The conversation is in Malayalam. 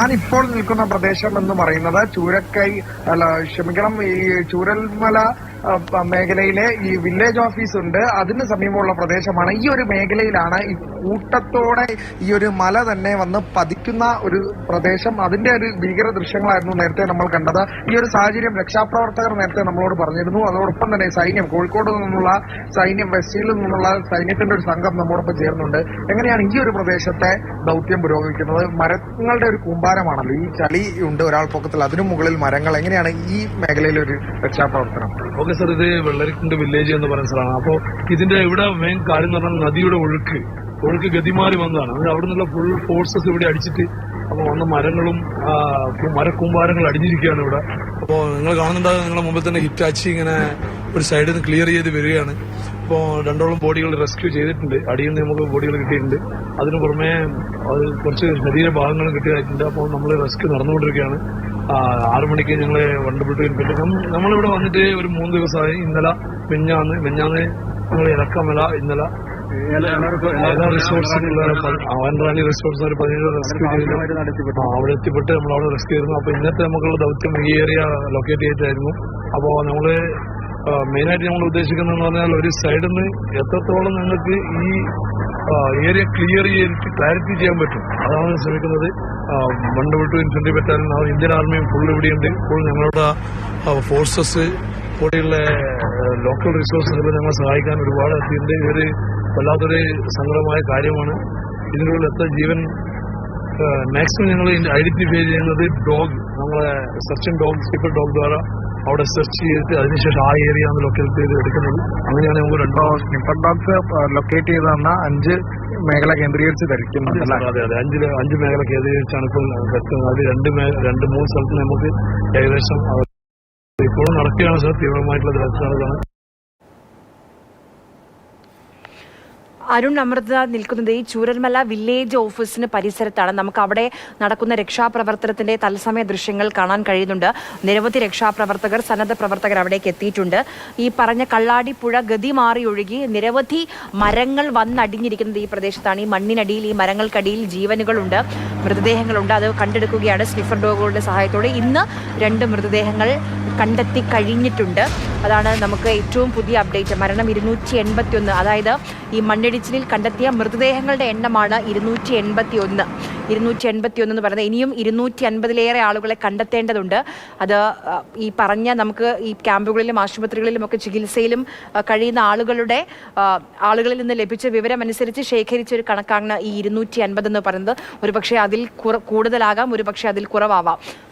ഞാനിപ്പോൾ നിൽക്കുന്ന പ്രദേശം എന്ന് പറയുന്നത് ഈ ചൂരൽമല മേഖലയിലെ ഈ വില്ലേജ് ഓഫീസ് ഉണ്ട്, അതിന് സമീപമുള്ള പ്രദേശമാണ്. ഈ ഒരു മേഖലയിലാണ് ഈ കൂട്ടത്തോടെ ഈ ഒരു മല തന്നെ വന്ന് പതിക്കുന്ന ഒരു പ്രദേശം. അതിന്റെ ഒരു ഭീകര ദൃശ്യങ്ങളായിരുന്നു നേരത്തെ നമ്മൾ കണ്ടത്. ഈ ഒരു സാഹചര്യം രക്ഷാപ്രവർത്തകർ നേരത്തെ നമ്മളോട് പറഞ്ഞിരുന്നു. അതോടൊപ്പം തന്നെ സൈന്യം, കോഴിക്കോട് നിന്നുള്ള സൈന്യം, വെസ്റ്റിൽ നിന്നുള്ള സൈന്യത്തിന്റെ ഒരു സംഘം നമ്മോടൊപ്പം ചേർന്നുണ്ട്. എങ്ങനെയാണ് ഈ ഒരു പ്രദേശത്തെ ദൗത്യം പുരോഗമിക്കുന്നത്? മരങ്ങളുടെ ഒരു കൂമ്പാരമാണല്ലോ, ഈ ചളി ഉണ്ട് ഒരാൾ പൊക്കത്തിൽ, അതിനു മുകളിൽ മരങ്ങൾ. എങ്ങനെയാണ് ഈ മേഖലയിലെ ഒരു രക്ഷാപ്രവർത്തനം? ഓക്കെ സർ, ഇത് വെള്ളരിക്കുണ്ട് വില്ലേജ് എന്ന് പറയുന്ന സ്ഥലമാണ്. അപ്പോൾ ഇതിന്റെ ഇവിടെ മെയിൻ കാര്യം എന്ന് പറഞ്ഞാൽ നദിയുടെ ഒഴുക്ക് ഗതിമാറി വന്നതാണ്. അത് അവിടെ നിന്നുള്ള ഫുൾ ഫോഴ്സസ് ഇവിടെ അടിച്ചിട്ട് അപ്പോൾ വന്ന മരങ്ങളും മരക്കൂമ്പാരങ്ങൾ അടിഞ്ഞിരിക്കുകയാണ് ഇവിടെ. അപ്പോൾ നിങ്ങൾ കാണുന്നുണ്ടാകും, നിങ്ങളുടെ മുമ്പിൽ തന്നെ ഹിറ്റാച്ചി ഇങ്ങനെ ഒരു സൈഡിൽ നിന്ന് ക്ലിയർ ചെയ്ത് വരികയാണ്. ഇപ്പോൾ രണ്ടോളം ബോഡികൾ റെസ്ക്യൂ ചെയ്തിട്ടുണ്ട്, അടിയിൽ നിന്ന് നമുക്ക് ബോഡികൾ കിട്ടിയിട്ടുണ്ട്. അതിന് പുറമെ അത് കുറച്ച് ശരീരഭാഗങ്ങളും കിട്ടിയതായിട്ടുണ്ട്. അപ്പോൾ നമ്മൾ റെസ്ക്യൂ നടന്നുകൊണ്ടിരിക്കുകയാണ്. 6 മണിക്ക് ഞങ്ങള് വണ്ടപ്പെട്ട് നമ്മളിവിടെ വന്നിട്ട് ഒരു 3 ദിവസമായി. ഇന്നലെ മെഞ്ഞാന്ന് ഞങ്ങൾ ഇലക്കമല, ഇന്നലെ വൻറാണി റിസോർട്സ് ഒരു 17 റെസ്ക്യൂ ചെയ്തു. അവിടെ എത്തിപ്പെട്ട് നമ്മൾ അവിടെ റെസ്ക്യൂ ചെയ്തിരുന്നു. അപ്പൊ ഇന്നത്തെ നമുക്കുള്ള ദൗത്യം ഈ ഏരിയ ലൊക്കേറ്റ് ചെയ്തിട്ടായിരുന്നു. അപ്പോൾ നമ്മള് മെയിനായിട്ട് നമ്മൾ ഉദ്ദേശിക്കുന്നതെന്ന് പറഞ്ഞാൽ ഒരു സൈഡിൽ നിന്ന് എത്രത്തോളം ഞങ്ങൾക്ക് ഈ ഏരിയ ക്ലിയർ ചെയ്തിട്ട് ക്ലാരിറ്റി ചെയ്യാൻ പറ്റും, അതാണ് ശ്രമിക്കുന്നത്. വണ്ടപ്പെട്ട് ഇൻഫൻട്രി ബറ്റാലിയൻ, ഇന്ത്യൻ ആർമിയും ഫുൾ ഇവിടെയുണ്ട്. ഇപ്പോൾ ഞങ്ങളുടെ ഫോഴ്സസ്, കൂടെയുള്ള ലോക്കൽ റിസോഴ്സസ് ഞങ്ങളെ സഹായിക്കാൻ ഒരുപാട് എത്തിയിട്ടുണ്ട്. ഇതൊരു വല്ലാത്തൊരു സങ്കടമായ കാര്യമാണ്. ഇതിനുള്ള എത്ര ജീവൻ മാക്സിമം ഞങ്ങൾ ഐഡന്റിഫൈ ചെയ്യുന്നത് ഡോഗ്, നമ്മളെ സെർച്ച് ഡോഗ്, സ്പീക്കർ ഡോഗ് ദ്വാര അവിടെ സെർച്ച് ചെയ്തിട്ട് അതിനുശേഷം ആ ഏരിയ ആണ് ലൊക്കേറ്റ് ചെയ്ത് എടുക്കുന്നത്. അങ്ങനെയാണ് നമുക്ക് 2 സ്നിപ്പർ ഡോഗ്സ് ലൊക്കേറ്റ് ചെയ്തെന്ന 5 മേഖല കേന്ദ്രീകരിച്ച് ധരിക്കുന്നുണ്ട്. അതെ, 5 മേഖല കേന്ദ്രീകരിച്ചാണ് ഇപ്പോൾ ധരിക്കുന്നത്. അത് 2-3 സ്ഥലത്ത് നമുക്ക് ഏകദേശം ഇപ്പോഴും നടക്കുകയാണ് സാർ, തീവ്രമായിട്ടുള്ള ദൃശ്യമാണ്. അരുൺ, അമൃത നിൽക്കുന്നത് ഈ ചൂരൽമല വില്ലേജ് ഓഫീസിന് പരിസരത്താണ്. നമുക്ക് അവിടെ നടക്കുന്ന രക്ഷാപ്രവർത്തനത്തിന്റെ തത്സമയ ദൃശ്യങ്ങൾ കാണാൻ കഴിയുന്നുണ്ട്. നിരവധി രക്ഷാപ്രവർത്തകർ, സന്നദ്ധ പ്രവർത്തകർ അവിടേക്ക് എത്തിയിട്ടുണ്ട്. ഈ പറഞ്ഞ കള്ളാടി പുഴ ഗതി മാറി ഒഴുകി നിരവധി മരങ്ങൾ വന്നടിഞ്ഞിരിക്കുന്നത് ഈ പ്രദേശത്താണ്. ഈ മണ്ണിനടിയിൽ, ഈ മരങ്ങൾക്കടിയിൽ ജീവനുകളുണ്ട്, മൃതദേഹങ്ങളുണ്ട്. അത് കണ്ടെടുക്കുകയാണ് സ്നിഫർ ഡോഗുകളുടെ സഹായത്തോടെ. ഇന്ന് 2 മൃതദേഹങ്ങൾ കണ്ടെത്തി കഴിഞ്ഞിട്ടുണ്ട്. അതാണ് നമുക്ക് ഏറ്റവും പുതിയ അപ്ഡേറ്റ്. മരണം 281. അതായത് ഈ മണ്ണിടിച്ചിലിൽ കണ്ടെത്തിയ മൃതദേഹങ്ങളുടെ എണ്ണമാണ് 281 എന്ന് പറയുന്നത്. ഇനിയും 250-ലേറെ ആളുകളെ കണ്ടെത്തേണ്ടതുണ്ട്. അത് ഈ പറഞ്ഞ നമുക്ക് ഈ ക്യാമ്പുകളിലും ആശുപത്രികളിലും ഒക്കെ ചികിത്സയിലും കഴിയുന്ന ആളുകളിൽ നിന്ന് ലഭിച്ച വിവരമനുസരിച്ച് ശേഖരിച്ച ഒരു കണക്കാണ് ഈ 250 എന്ന് പറയുന്നത്. ഒരുപക്ഷെ അതിൽ കൂടുതലാകാം, ഒരുപക്ഷെ അതിൽ കുറവാവാം.